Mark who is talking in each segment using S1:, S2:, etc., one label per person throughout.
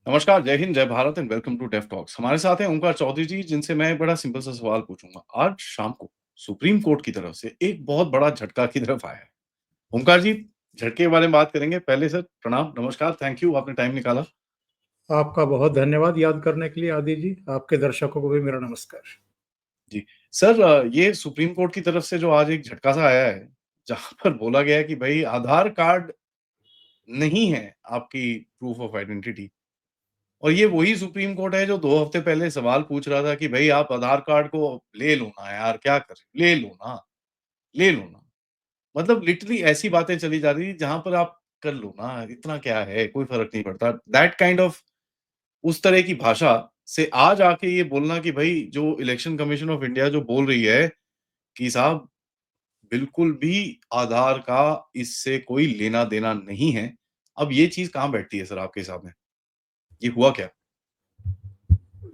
S1: नमस्कार, Jai Hind, Jai Bharat and welcome to Deaf Talks. हमारे साथ हैं ओंकार चौधरी जी, जिनसे मैं बड़ा सिंपल सा सवाल पूछूँगा। आज शाम को सुप्रीम कोर्ट की तरफ से एक बहुत बड़ा झटका की तरफ आया है। ओंकार जी, झटके के बारे में बात करेंगे। पहले सर प्रणाम, नमस्कार, थैंक यू आपने टाइम निकाला।
S2: आपका बहुत धन्यवाद याद करने के लिए आदि जी। आपके दर्शकों को भी मेरा नमस्कार।
S1: जी, सर ये सुप्रीम कोर्ट की तरफ से जो आज एक झटका सा आया है, जहाँ पर बोला गया है कि भई आधार कार्ड नहीं है आपकी प्रूफ ऑफ आइडेंटिटी। और ये वही सुप्रीम कोर्ट है जो 2 हफ्ते पहले सवाल पूछ रहा था कि भई आप आधार कार्ड को ले लो ना यार, क्या कर रहे हो? ले लो ना, ले लो ना। मतलब लिटरली ऐसी बातें चली जा रही थी जहाँ पर आप कर लो ना, इतना क्या है, कोई फ़र्क नहीं पड़ता। दैट काइंड ऑफ उस तरह की भाषा से आज आके ये बोलना कि भई जो इलेक्शन कमीशन ऑफ इंडिया जो बोल रही है कि साहब बिल्कुल भी आधार का इससे कोई लेना-देना नहीं है। अब ये चीज़ कहाँ बैठती है सर आपके हिसाब में? ये हुआ क्या?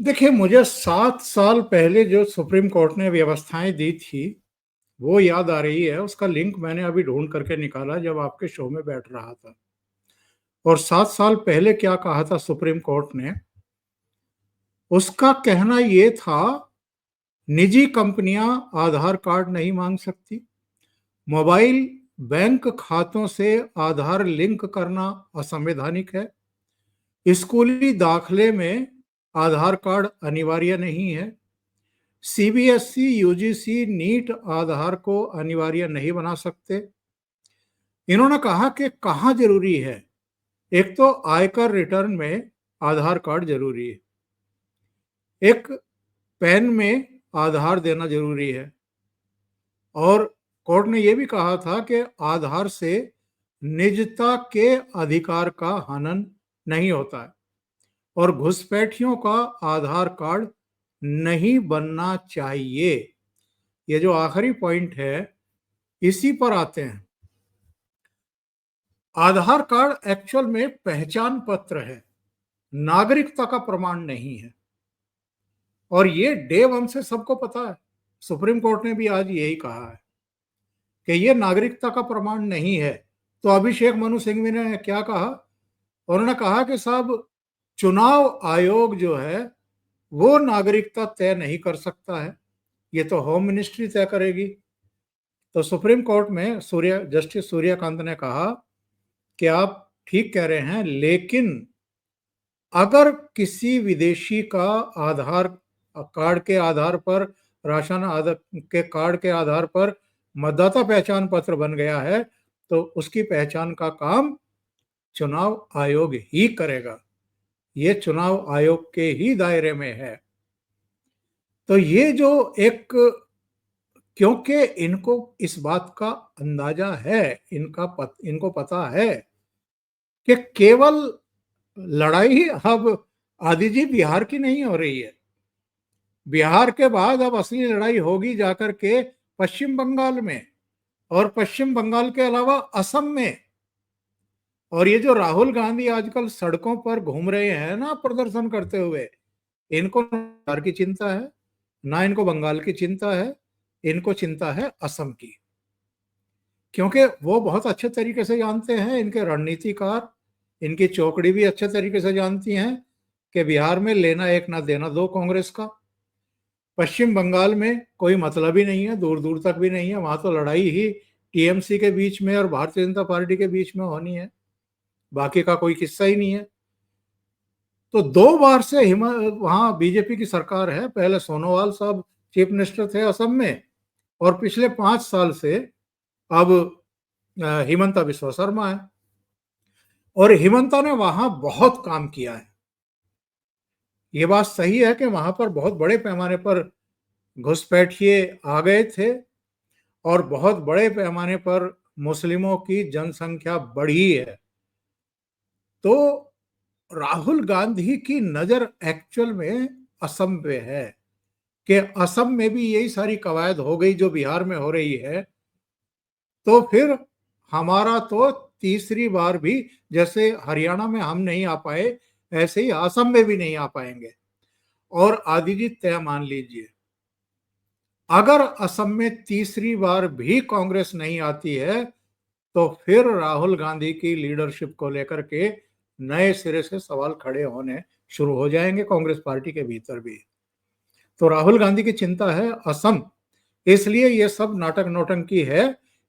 S2: देखिए, मुझे 7 साल पहले जो सुप्रीम कोर्ट ने व्यवस्थाएँ दी थी, वो याद आ रही है। उसका लिंक मैंने अभी ढूँढ करके निकाला जब आपके शो में बैठ रहा था। और 7 साल पहले क्या कहा था सुप्रीम कोर्ट ने, उसका कहना ये था, निजी कंपनियाँ आधार कार्ड नहीं माँग सकती, मोबाइल बैंक खातों से आधार लिंक करना असंवैधानिक है, स्कूली दाखिले में आधार कार्ड अनिवार्य नहीं है, सीबीएसई, यूजीसी, नीट आधार को अनिवार्य नहीं बना सकते। इन्होंने कहा कि कहाँ जरूरी है। एक तो आयकर रिटर्न में आधार कार्ड जरूरी है, एक पैन में आधार देना जरूरी है, और कोर्ट ने यह भी कहा था कि आधार से निजता के अधिकार का हनन नहीं होता है, और घुसपैठियों का आधार कार्ड नहीं बनना चाहिए। ये जो आखिरी पॉइंट है, इसी पर आते हैं। आधार कार्ड एक्चुअल में पहचान पत्र है, नागरिकता का प्रमाण नहीं है, और ये डे वन से सबको पता है। सुप्रीम कोर्ट ने भी आज यही कहा है कि ये नागरिकता का प्रमाण नहीं है। तो अभिषेक मनु सिंघवी ने क्या कहा? उन्होंने कहा कि साहब, चुनाव आयोग जो है वो नागरिकता तय नहीं कर सकता है, ये तो होम मिनिस्ट्री तय करेगी। तो सुप्रीम कोर्ट में जस्टिस सूर्यकांत ने कहा कि आप ठीक कह रहे हैं, लेकिन अगर किसी विदेशी का आधार कार्ड के आधार पर, राशन आधार के कार्ड के आधार पर मतदाता पहचान पत्र बन गया है, तो उसकी पहचान का काम चुनाव आयोग ही करेगा। ये चुनाव आयोग के ही दायरे में है। तो ये जो एक, क्योंकि इनको इस बात का अंदाजा है, इनको पता है कि केवल लड़ाई अब आदि जी बिहार की नहीं हो रही है। बिहार के बाद अब असली लड़ाई होगी जाकर के पश्चिम बंगाल में, और पश्चिम बंगाल के अलावा असम में। और ये जो राहुल गांधी आजकल सड़कों पर घूम रहे हैं ना प्रदर्शन करते हुए, इनको ना बिहार की चिंता है, ना इनको बंगाल की चिंता है, इनको चिंता है असम की। क्योंकि वो बहुत अच्छे तरीके से जानते हैं, इनके रणनीतिकार, इनकी चौकड़ी भी अच्छे तरीके से जानती हैं कि बिहार में लेना एक ना देना दो कांग्रेस का। पश्चिम बंगाल में कोई मतलब ही नहीं है, दूर दूर तक भी नहीं है। वहां तो लड़ाई ही टीएमसी के बीच में और भारतीय जनता पार्टी के बीच में होनी है, बाकी का कोई किस्सा ही नहीं है। तो 2 बार से वहां बीजेपी की सरकार है। पहले सोनोवाल साहब चीफ मिनिस्टर थे असम में, और पिछले 5 साल से अब हिमंता बिस्वा शर्मा है। और हिमंता ने वहां बहुत काम किया है। ये बात सही है कि वहां पर बहुत बड़े पैमाने पर घुसपैठिए आ गए थे, और बहुत बड़े पैमाने पर मुस्लिमों की जनसंख्या बढ़ी है। तो राहुल गांधी की नजर एक्चुअल में असम पे है कि असम में भी यही सारी कवायद हो गई जो बिहार में हो रही है, तो फिर हमारा तो तीसरी बार भी, जैसे हरियाणा में हम नहीं आ पाए, ऐसे ही असम में भी नहीं आ पाएंगे। और आदि जी तय मान लीजिए, अगर असम में तीसरी बार भी कांग्रेस नहीं आती है, तो फिर राहुल गांधी की लीडरशिप को लेकर के नए सिरे से सवाल खड़े होने शुरू हो जाएंगे कांग्रेस पार्टी के भीतर भी। तो राहुल गांधी की चिंता है असम, इसलिए ये सब नाटक नौटंकी है।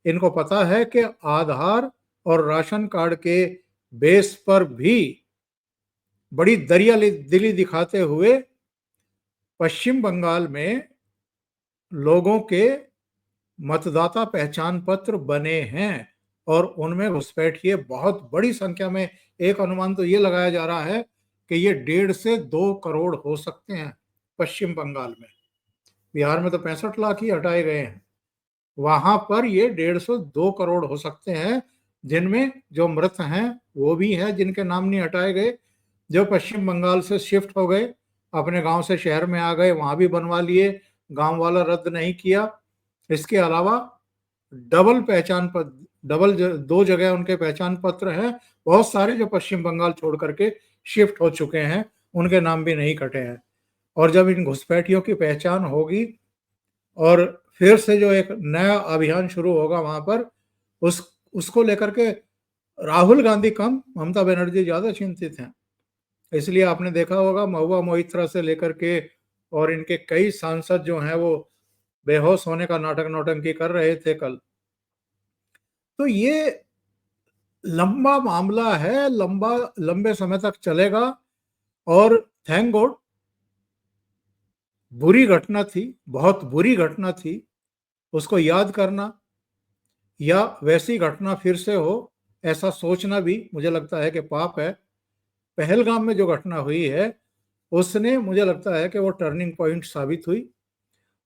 S2: इनको पता है कि आधार और राशन कार्ड के बेस पर भी बड़ी दरिया दिली दिखाते हुए पश्चिम बंगाल में लोगों के मतदाता पहचान पत्र बने हैं और उनमें घुसपैठिए बहुत बड़ी संख्या में। एक अनुमान तो ये लगाया जा रहा है कि ये 1.5 से 2 करोड़ हो सकते हैं पश्चिम बंगाल में। बिहार में तो 65 लाख ही हटाए गए हैं, वहां पर ये 150-2 करोड़ हो सकते हैं, जिनमें जो मृत हैं वो भी हैं जिनके नाम नहीं हटाए गए, जो पश्चिम बंगाल से शिफ्ट हो गए, अपने गांव से शहर में आ गए, वहां भी बनवा लिए, गांव वाला रद्द नहीं किया। इसके अलावा डबल पहचान पत्र, डबल 2 जगह उनके पहचान पत्र हैं, बहुत सारे जो पश्चिम बंगाल छोड़ करके शिफ्ट हो चुके हैं, उनके नाम भी नहीं कटे हैं। और जब इन घुसपैठियों की पहचान होगी और फिर से जो एक नया अभियान शुरू होगा वहां पर, उसको लेकर के राहुल गांधी कम, ममता बनर्जी ज्यादा चिंतित हैं। इसलिए आपने देखा होगा महुआ मोइत्रा से लेकर के और इनके कई सांसद जो हैं वो बेहोश होने का नाटक नौटंकी कर रहे थे कल। तो ये लंबा मामला है, लंबे समय तक चलेगा। और थैंक गॉड, बुरी घटना थी, बहुत बुरी घटना थी, उसको याद करना या वैसी घटना फिर से हो ऐसा सोचना भी मुझे लगता है कि पाप है। पहलगाम में जो घटना हुई है उसने, मुझे लगता है कि वो टर्निंग पॉइंट साबित हुई।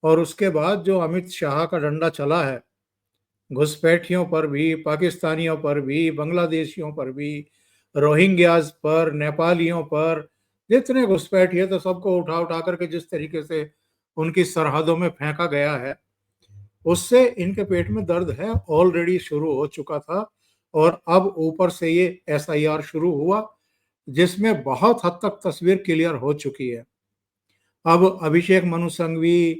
S2: और उसके बाद जो अमित शाह का डंडा चला है घुसपैठियों पर भी, पाकिस्तानियों पर भी, बांग्लादेशियों पर भी, रोहिंग्याज पर, नेपालियों पर, जितने घुसपैठिए तो सबको उठा उठा करके जिस तरीके से उनकी सरहदों में फेंका गया है, उससे इनके पेट में दर्द है, ऑलरेडी शुरू हो चुका था। और अब ऊपर से ये एसआईआर शुरू हुआ जिसमें बहुत हद तक तस्वीर क्लियर हो चुकी है। अब अभिषेक मनु संघवी,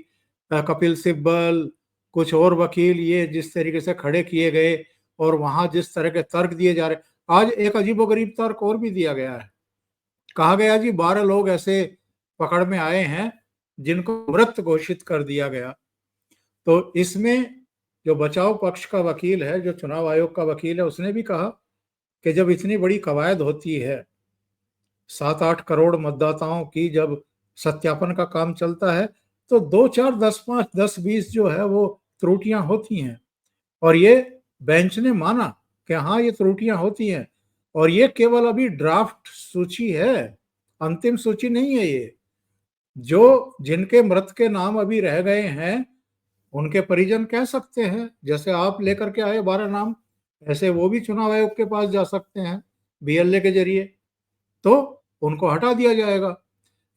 S2: कपिल सिब्बल, कुछ और वकील, ये जिस तरीके से खड़े किए गए और वहां जिस तरह के तर्क दिए जा रहे, आज एक अजीबोगरीब तर्क और भी दिया गया है। कहा गया जी 12 लोग ऐसे पकड़ में आए हैं जिनको मृत घोषित कर दिया गया। तो इसमें जो बचाव पक्ष का वकील है, जो चुनाव आयोग का वकील है, उसने भी कहा कि जब इतनी बड़ी कवायद होती है, 7-8 करोड़ मतदाताओं की जब सत्यापन का काम चलता है, तो 2-4, 10-5, 10-20 जो है वो त्रुटियां होती हैं। और ये बेंच ने माना कि हाँ ये त्रुटियां होती हैं, और ये केवल अभी ड्राफ्ट सूची है, अंतिम सूची नहीं है ये। जो जिनके मृत के नाम अभी रह गए हैं उनके परिजन कह सकते हैं, जैसे आप लेकर के आए 12 नाम, ऐसे वो भी चुनाव आयोग के पास जा सकते हैं बीएलए के जरिए, तो उनको हटा दिया जाएगा।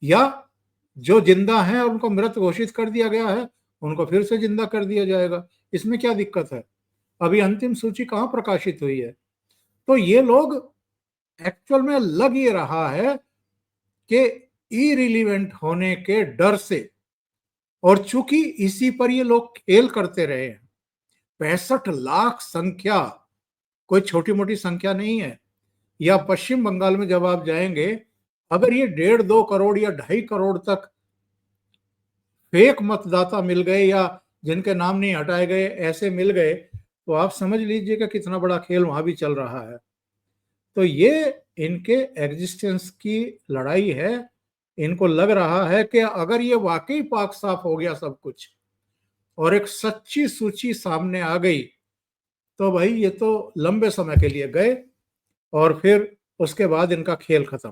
S2: या जो जिंदा हैं और उनको मृत घोषित कर दिया गया है उनको फिर से जिंदा कर दिया जाएगा। इसमें क्या दिक्कत है? अभी अंतिम सूची कहाँ प्रकाशित हुई है? तो ये लोग एक्चुअल में लग ये रहा है कि इरिलीवेंट होने के डर से, और चूंकि इसी पर ये लोग खेल करते रहे हैं, 65 लाख संख्या कोई छोटी मोटी संख्या नहीं है। या पश्चिम बंगाल में जब आप जाएंगे, अगर ये 1.5-2 करोड़ या 2.5 करोड़ तक फेक मतदाता मिल गए या जिनके नाम नहीं हटाए गए ऐसे मिल गए, तो आप समझ लीजिए कि कितना बड़ा खेल वहां भी चल रहा है। तो ये इनके एग्जिस्टेंस की लड़ाई है। इनको लग रहा है कि अगर ये वाकई पाक साफ हो गया सब कुछ और एक सच्ची सूची सामने आ गई, तो भाई ये तो लंबे समय के लिए गए और फिर उसके बाद इनका खेल खत्म।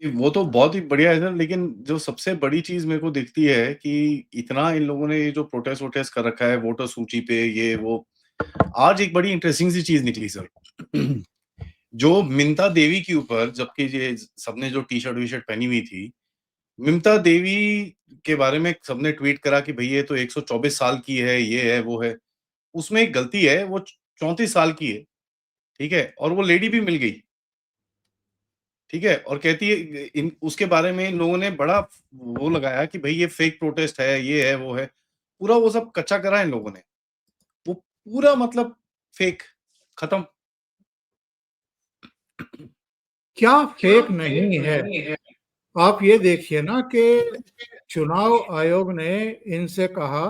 S1: वो तो बहुत ही बढ़िया है सर, लेकिन जो सबसे बड़ी चीज़ मेरे को दिखती है कि इतना इन लोगों ने ये जो प्रोटेस्ट वोटेस्ट कर रखा है वोटर सूची पे ये वो, आज एक बड़ी इंटरेस्टिंग सी चीज़ निकली सर। जो मिंता देवी के ऊपर, जबकि ये सबने जो टी-शर्ट वी-शर्ट पहनी हुई थी, मिंता देवी के बारे में सबने ट्वीट करा कि भई ये तो 124 साल की है, ये है, वो है। उसमें एक गलती है, वो 34 साल की है, ठीक है? और वो लेडी भी मिल गई, ठीक है? और कहती है इन उसके बारे में इन लोगों ने बड़ा वो लगाया कि भई ये फेक प्रोटेस्ट है, ये है, वो है। पूरा वो सब कच्चा करा इन लोगों ने। वो पूरा मतलब फेक, खत्म।
S2: क्या फेक नहीं है? आप ये देखिए ना कि चुनाव आयोग ने इनसे कहा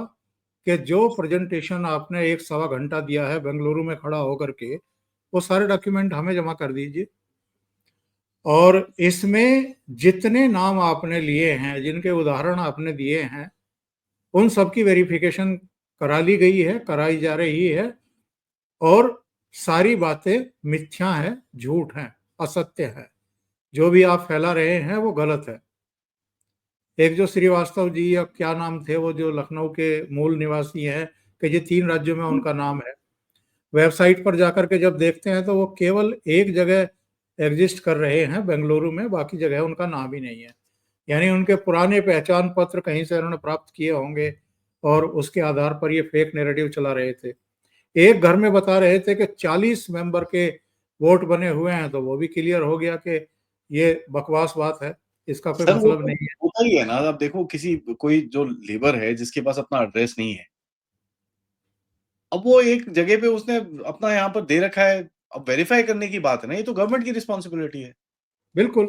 S2: कि जो प्रेजेंटेशन आपने 1 सवा घंटा दिया है बेंगलुरु में खड़ा होकर के, वो सारे डॉक्यूमेंट हमें जमा कर दीजिए। और इसमें जितने नाम आपने लिए हैं, जिनके उदाहरण आपने दिए हैं, उन सब की वेरिफिकेशन करा ली गई है, कराई जा रही है और सारी बातें मिथ्या हैं, झूठ हैं, असत्य है। जो भी आप फैला रहे हैं वो गलत है। एक जो श्रीवास्तव जी या क्या नाम थे, वो जो लखनऊ के मूल निवासी हैं, कि ये 3 राज्यों में उनका नाम है। वेबसाइट पर जाकर के जब देखते हैं तो वो केवल एक जगह एग्जिस्ट कर रहे हैं बेंगलुरु में, बाकी जगह उनका नाम ही नहीं है। यानी उनके पुराने पहचान पत्र कहीं से उन्होंने प्राप्त किए होंगे और उसके आधार पर ये फेक नैरेटिव चला रहे थे। एक घर में बता रहे थे कि 40 मेंबर के वोट बने हुए हैं, तो वो भी क्लियर हो गया कि ये बकवास बात है, इसका कोई
S1: सर वो
S2: मतलब
S1: तो
S2: नहीं है।
S1: होता ही है ना, आप देखो किसी कोई जो लेबर है जिसके पास अपना एड्रेस नहीं है, अब वो एक जगह पे उसने अपना यहाँ पर दे रखा है, अब वेरीफाई करने की बात है ना, ये तो गवर्नमेंट की रिस्पॉन्सिबिलिटी है।
S2: बिल्कुल।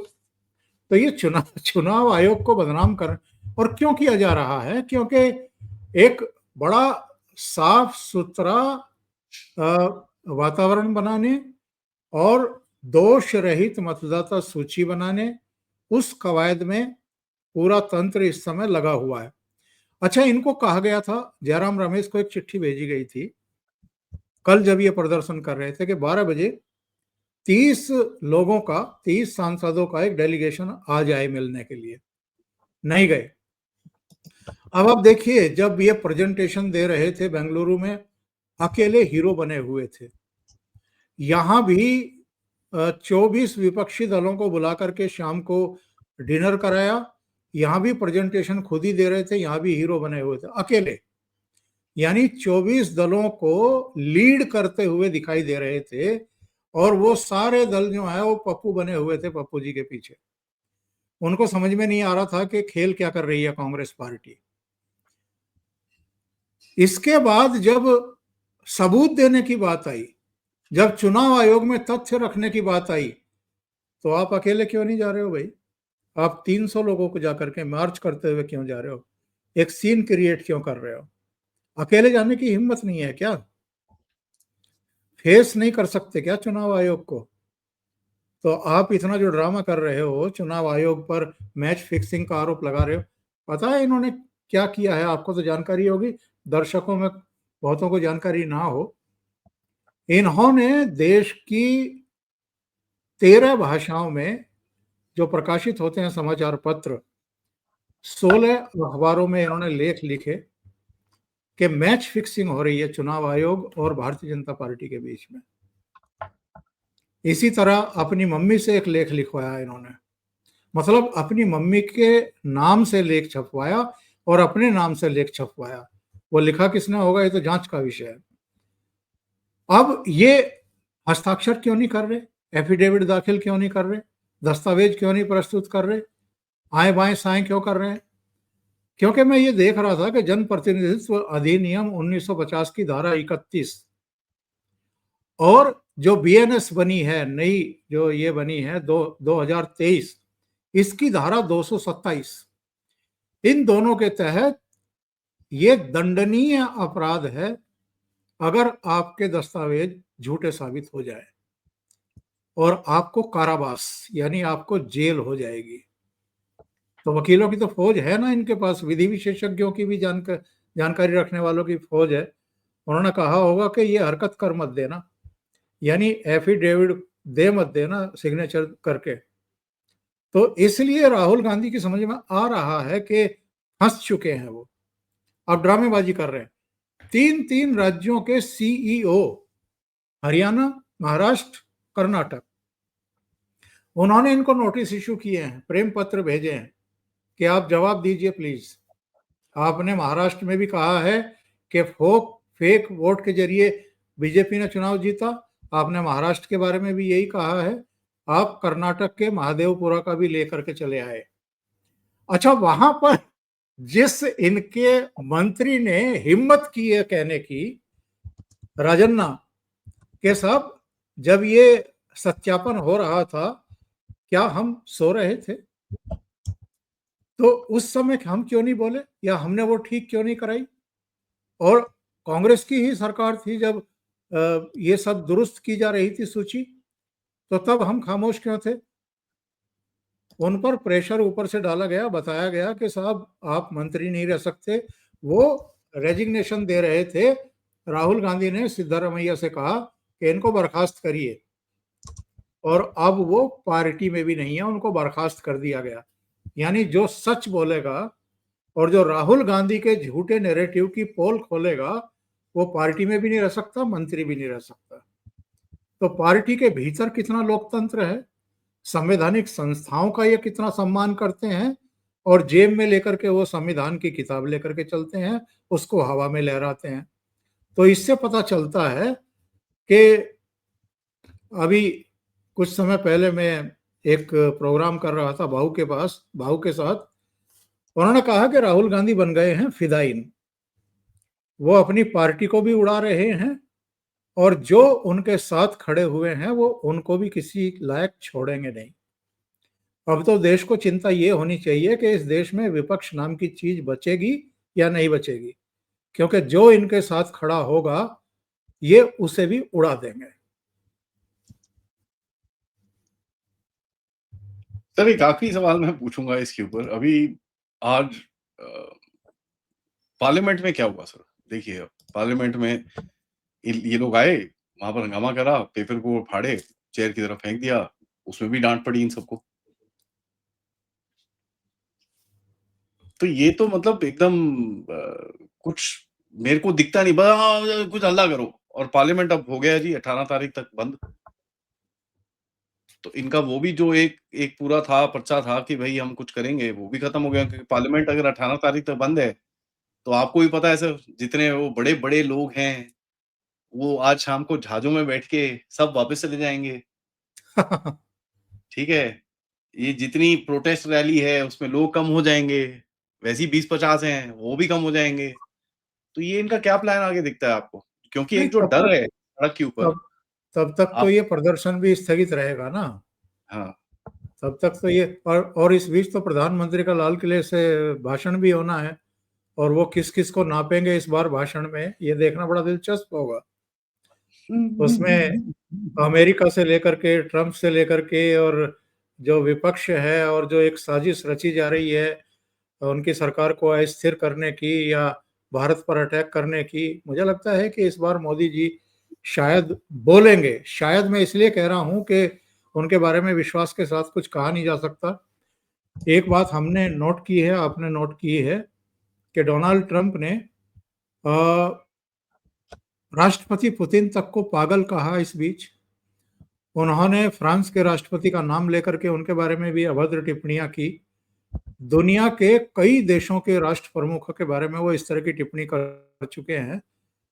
S2: तो ये चुनाव आयोग को बदनाम कर और क्यों किया जा रहा है? क्योंकि एक बड़ा साफ-सुथरा वातावरण बनाने और दोष रहित मतदाता सूची बनाने, उस कवायद में पूरा तंत्र इस समय लगा हुआ है। अच्छा, इनको कहा गया था, जयराम रमेश को एक चिट्ठी भेजी गई थी, कल जब ये प्रदर्शन कर रहे थे कि 12 बजे 30 लोगों का, 30 सांसदों का एक डेलीगेशन आ जाए मिलने के लिए। नहीं गए। अब आप देखिए, जब ये प्रेजेंटेशन दे रहे थे बेंगलुरु में, अकेले हीरो बने हुए थे। यहाँ भी 24 विपक्षी दलों को बुला करके शाम को डिनर कराया। यहाँ भी प्रेजेंटेशन खुद ही दे रहे थे, यहाँ भी हीरो बने हुए थे, अकेले। यानी 24 दलों को लीड करते हुए दिखाई दे रहे थे और वो सारे दल जो है वो पप्पू बने हुए थे, पप्पू जी के पीछे। उनको समझ में नहीं आ रहा था कि खेल क्या कर रही है कांग्रेस पार्टी। इसके बाद जब सबूत देने की बात आई, जब चुनाव आयोग में तथ्य रखने की बात आई, तो आप अकेले क्यों नहीं जा रहे हो भाई? आप 300 लोगों को जाकर के मार्च करते हुए क्यों जा रहे हो? एक सीन क्रिएट क्यों कर रहे हो? अकेले जाने की हिम्मत नहीं है क्या? फेस नहीं कर सकते क्या चुनाव आयोग को? तो आप इतना जो ड्रामा कर रहे हो, चुनाव आयोग पर मैच फिक्सिंग का आरोप लगा रहे हो, पता है इन्होंने क्या किया है? आपको तो जानकारी होगी, दर्शकों में बहुतों को जानकारी ना हो। इन्होंने देश की 13 भाषाओं में जो प्रकाशित होते हैं समाचार पत्र, 16 अखबारों में इन्होंने लेख लिखे कि मैच फिक्सिंग हो रही है चुनाव आयोग और भारतीय जनता पार्टी के बीच में। इसी तरह अपनी मम्मी से एक लेख लिखवाया इन्होंने, मतलब अपनी मम्मी के नाम से लेख छपवाया और अपने नाम से लेख छपवाया। वो लिखा किसने होगा, ये तो जांच का विषय है। अब ये हस्ताक्षर क्यों नहीं कर रहे, एफिडेविट दाखिल क्यों नहीं कर रहे, दस्तावेज क्यों नहीं प्रस्तुत कर रहे, आए बाएं साएं क्यों कर रहे हैं? क्योंकि मैं ये देख रहा था कि जन प्रतिनिधित्व अधिनियम 1950 की धारा 31 और जो बीएनएस बनी है नई, जो ये बनी है 2023, इसकी धारा 227, इन दोनों के तहत ये दंडनीय अपराध है अगर आपके दस्तावेज झूठे साबित हो जाए और आपको कारावास यानी आपको जेल हो जाएगी। तो वकीलों की तो फौज है ना इनके पास, विधि विशेषज्ञों की भी जानकारी रखने वालों की फौज है। उन्होंने कहा होगा कि ये हरकत कर मत देना, यानी एफिडेविट दे मत देना सिग्नेचर करके। तो इसलिए राहुल गांधी की समझ में आ रहा है कि फंस चुके हैं वो, अब ड्रामेबाजी कर रहे हैं। 3 राज्यों के सीईओ, हरियाणा, महाराष्ट्र, कर्नाटक, उन्होंने इनको नोटिस इशू किए हैं, प्रेम पत्र भेजे हैं कि आप जवाब दीजिए प्लीज। आपने महाराष्ट्र में भी कहा है कि फेक वोट के जरिए बीजेपी ने चुनाव जीता, आपने महाराष्ट्र के बारे में भी यही कहा है, आप कर्नाटक के महादेवपुरा का भी लेकर के चले आए। अच्छा, वहां पर जिस इनके मंत्री ने हिम्मत की है कहने की, राजन्ना, के साहब जब ये सत्यापन हो रहा था, क्या हम सो रहे थे? तो उस समय हम क्यों नहीं बोले, या हमने वो ठीक क्यों नहीं कराई? और कांग्रेस की ही सरकार थी जब ये सब दुरुस्त की जा रही थी सूची, तो तब हम खामोश क्यों थे? उन पर प्रेशर ऊपर से डाला गया, बताया गया कि साहब आप मंत्री नहीं रह सकते। वो रेजिग्नेशन दे रहे थे। राहुल गांधी ने सिद्धारमैया से कहा कि इनको बर्खास्त करिए, और अब वो पार्टी में भी नहीं है, उनको बर्खास्त कर दिया गया। यानी जो सच बोलेगा और जो राहुल गांधी के झूठे नैरेटिव की पोल खोलेगा, वो पार्टी में भी नहीं रह सकता, मंत्री भी नहीं रह सकता। तो पार्टी के भीतर कितना लोकतंत्र है, संवैधानिक संस्थाओं का ये कितना सम्मान करते हैं, और जेब में लेकर के वो संविधान की किताब लेकर के चलते हैं, उसको हवा में लहराते हैं। तो इससे पता चलता है कि अभी कुछ समय पहले मैं एक प्रोग्राम कर रहा था भाऊ के साथ। उन्होंने कहा कि राहुल गांधी बन गए हैं फिदायीन, वो अपनी पार्टी को भी उड़ा रहे हैं, और जो उनके साथ खड़े हुए हैं वो उनको भी किसी लायक छोड़ेंगे नहीं। अब तो देश को चिंता ये होनी चाहिए कि इस देश में विपक्ष नाम की चीज बचेगी या नहीं बचेगी, क्योंकि जो इनके साथ खड़ा होगा ये उसे भी उड़ा देंगे।
S1: सर एक आखिरी सवाल मैं पूछूंगा इसके ऊपर। अभी आज पार्लियामेंट में क्या हुआ सर? देखिए पार्लियामेंट में ये लोग आए, वहां पर हंगामा करा, पेपर को फाड़े, चेयर की तरफ फेंक दिया, उसमें भी डांट पड़ी इन सबको। तो ये तो मतलब एकदम कुछ मेरे को दिखता नहीं, बस कुछ हल्ला करो, और पार्लियामेंट अब हो गया जी 18 तारीख तक बंद। तो इनका वो भी जो एक एक पूरा था, पर्चा था कि भई हम कुछ करेंगे, वो भी खत्म हो गया, क्योंकि पार्लियामेंट अगर 18 तारीख तक बंद है, तो आपको भी पता है सर, जितने वो बड़े-बड़े लोग हैं, वो आज शाम को जहाज़ों में बैठ के सब वापस चले जाएँगे, ठीक है? ये जितनी प्रोटेस्ट रैली है, उसमें लोग कम हो जाएँगे, वैसे ही 20-50 हैं, वो भी कम हो जाएँगे। तो ये इनका क्या प्लान आगे दिखता है आपको? क्योंकि
S2: नहीं,
S1: एक जो डर है सड़क के ऊपर,
S2: तब तब तक तो
S1: आप
S2: ये प्रदर्शन भी स्थगित रहेगा ना।
S1: हाँ,
S2: तब तक तो ये, और इस बीच तो प्रधानमंत्री का लाल किले से भाषण भी होना है, और वो किस किस को नापेंगे इस बार भाषण में, ये देखना बड़ा दिलचस्प होगा। उसमें अमेरिका से लेकर के, ट्रंप से लेकर के, और जो विपक्ष है, और जो एक साजिश रची जा रही है उनकी सरकार को अस्थिर करने की या भारत पर अटैक करने की, मुझे लगता है कि इस बार मोदी जी शायद बोलेंगे। शायद मैं इसलिए कह रहा हूं कि उनके बारे में विश्वास के साथ कुछ कहा नहीं जा सकता। एक बात हमने नोट की है, आपने नोट की है, कि डोनाल्ड ट्रंप ने राष्ट्रपति पुतिन तक को पागल कहा इस बीच। उन्होंने फ्रांस के राष्ट्रपति का नाम लेकर के उनके बारे में भी अभद्र टिप्पणियां की। दुनिया के कई देशों के राष्ट्र प्रमुखों के बारे में वो इस तरह की टिप्पणी कर चुके हैं,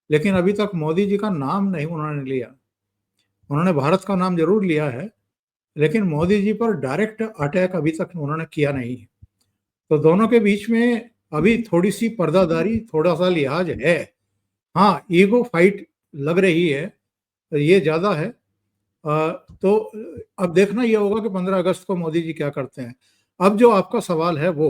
S2: लेकिन अभी तक मोदी जी का नाम नहीं उन्होंने लिया। उन्होंने भारत का नाम जरूर लिया है, लेकिन मोदी जी पर डायरेक्ट अटैक अभी तक उन्होंने किया नहीं। तो दोनों के बीच में अभी थोड़ी सी पर्दादारी, थोड़ा सा लिहाज है। हाँ, ईगो फाइट लग रही है, ये ज्यादा है। तो अब देखना ये होगा कि 15 अगस्त को मोदी जी क्या करते हैं। अब जो आपका सवाल है वो,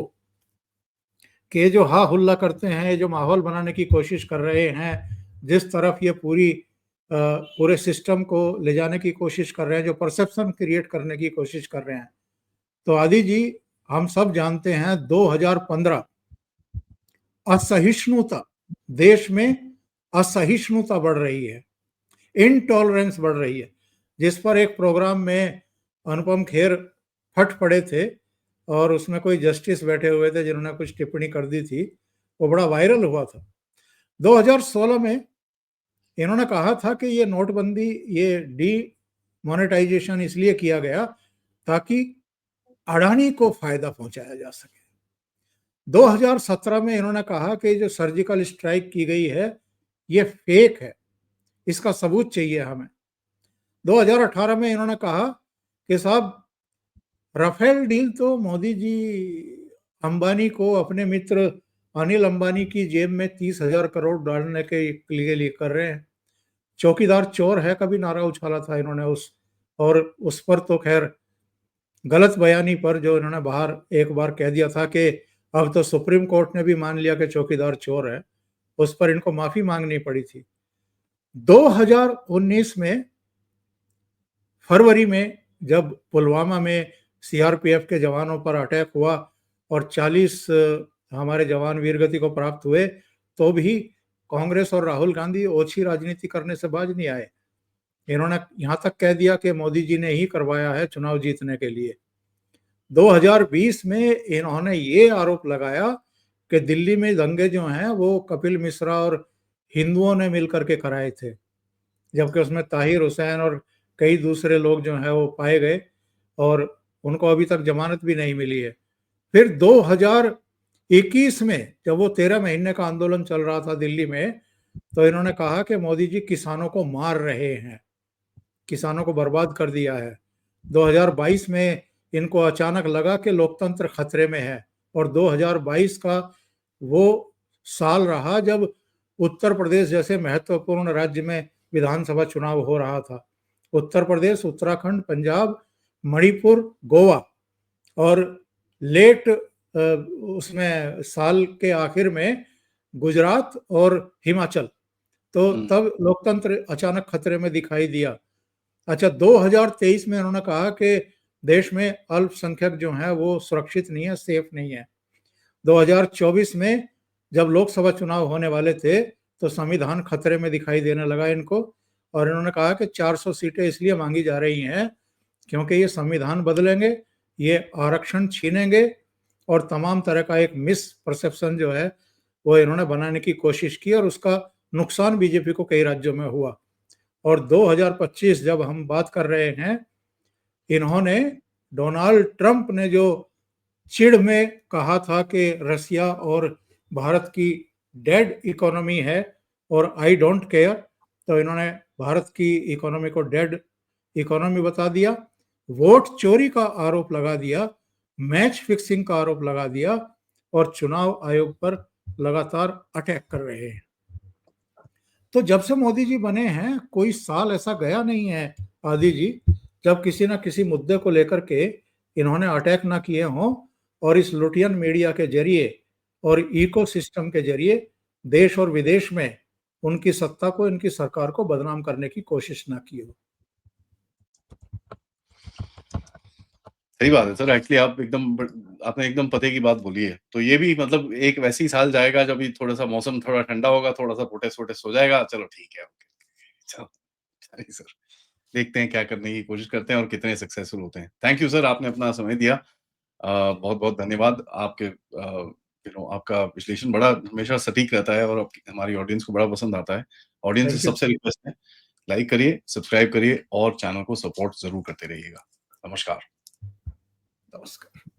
S2: कि ये जो हा हुल्ला करते हैं, ये जो माहौल बनाने की कोशिश कर रहे हैं, जिस तरफ ये पूरे सिस्टम को ले जाने की कोशिश कर रहे हैं, जो परसेप्शन क्रिएट करने की कोशिश कर रहे हैं, तो आदि जी, हम सब जानते हैं 2015 असहिष्णुता, देश में असहिष्णुता बढ़ रही है, इनटॉलरेंस बढ़ रही है, जिस पर एक प्रोग्राम में अनुपम खेर फट पड़े थे, और उसमें कोई जस्टिस बैठे हुए थे जिन्होंने कुछ टिप्पणी कर दी थी, वो बड़ा वायरल हुआ था। 2016 में इन्होंने कहा था कि ये नोटबंदी, ये डी मोनेटाइजेशन इसलिए किया गया ताकि अडानी को फायदा पहुंचाया जा सके। 2017 में इन्होंने कहा कि जो सर्जिकल स्ट्राइक की गई है ये फेक है, इसका सबूत चाहिए हमें। 2018 में इन्होंने कहा कि साहब राफेल डील तो मोदी जी अंबानी को, अपने मित्र अनिल अंबानी की जेब में 30,000 करोड़ डालने के लिए कर रहे हैं। चौकीदार चोर है, कभी नारा उछाला था इन्होंने उस और उस पर तो खैर गलत बयानी पर जो इन्होंने बाहर एक बार कह दिया था कि अब तो सुप्रीम कोर्ट ने भी मान लिया कि चौकीदार चोर है, उस पर इनको माफी मांगनी पड़ी थी। 2019 में फरवरी में जब पुलवामा में सीआरपीएफ के जवानों पर अटैक हुआ और 40 हमारे जवान वीरगति को प्राप्त हुए, तो भी कांग्रेस और राहुल गांधी ओछी राजनीति करने से बाज नहीं आए। इन्होंने यहां तक कह दिया कि मोदी जी ने ही करवाया है चुनाव जीतने के लिए। 2020 में इन्होंने ये आरोप लगाया कि दिल्ली में दंगे जो हैं वो कपिल मिश्रा और हिंदुओं ने मिलकर के कराए थे, जबकि उसमें ताहिर हुसैन और कई दूसरे लोग जो हैं वो पाए गए और उनको अभी तक जमानत भी नहीं मिली है। फिर 2021 में जब वो 13 महीने का आंदोलन चल रहा था दिल्ली में, तो इन्होंने कहा कि मोदी जी किसानों को मार रहे हैं, किसानों को बर्बाद कर दिया है। 2022 में इनको अचानक लगा कि लोकतंत्र खतरे में है और 2022 का वो साल रहा जब उत्तर प्रदेश जैसे महत्वपूर्ण राज्य में विधानसभा चुनाव हो रहा था। उत्तर प्रदेश, उत्तराखंड, पंजाब, मणिपुर, गोवा और लेट उसमें साल के आखिर में गुजरात और हिमाचल, तो तब लोकतंत्र अचानक खतरे में दिखाई दिया। अच्छा, 2023 में उन्होंने कहा कि देश में अल्पसंख्यक जो है वो सुरक्षित नहीं है, सेफ नहीं है। 2024 में जब लोकसभा चुनाव होने वाले थे तो संविधान खतरे में दिखाई देने लगा इनको, और इन्होंने कहा कि 400 सीटें इसलिए मांगी जा रही हैं क्योंकि ये संविधान बदलेंगे, ये आरक्षण छीनेंगे और तमाम तरह का एक मिस परसेप्शन जो है वो इन्होंने बनाने की कोशिश की और उसका नुकसान बीजेपी को कई राज्यों में हुआ। और 2025 जब हम बात कर रहे हैं, इन्होंने डोनाल्ड ट्रंप ने जो चिढ़ में कहा था कि रसिया और भारत की डेड इकोनॉमी है और आई डोंट केयर, तो इन्होंने भारत की इकोनॉमी को डेड इकोनॉमी बता दिया, वोट चोरी का आरोप लगा दिया, मैच फिक्सिंग का आरोप लगा दिया और चुनाव आयोग पर लगातार अटैक कर रहे हैं। तो जब से मोदी जी बने हैं कोई साल ऐसा गया नहीं है आदि जी जब किसी न किसी मुद्दे को लेकर के इन्होंने अटैक ना किए हों और इस लुटियन मीडिया के जरिए और इकोसिस्टम के जरिए देश और विदेश में उनकी सत्ता को, इनकी सरकार को बदनाम करने की कोशिश ना की हो।
S1: सही बात है सर। एक्चुअली आपने एकदम पते की बात बोली है। तो ये भी मतलब एक वैसे ही साल जाएगा जब ये थोड़ा-सा मौसम थोड़ा ठंडा होगा, थोड़ा-सा प्रोटेस्ट-वोटेस्ट हो जाएगा, चलो ठीक है, ओके। चलो, चलिए सर, देखते हैं क्या करने की कोशिश करते हैं और कितने सक्सेसफुल होते हैं। थैंक यू सर, आपने अपना समय दिया। बहुत-बहुत धन्यवाद। आपका विश्लेषण बड़ा हमेशा सटीक रहता है और आपकी हमारी ऑडियंस को बड़ा पसंद आता है। ऑडियंस से
S2: थैंक यू।
S1: सबसे रिक्वेस्ट है, लाइक करिए, सब्सक्राइब करिए और चैनल को सपोर्ट ज़रूर करते रहिएगा। नमस्कार।
S2: नमस्कार।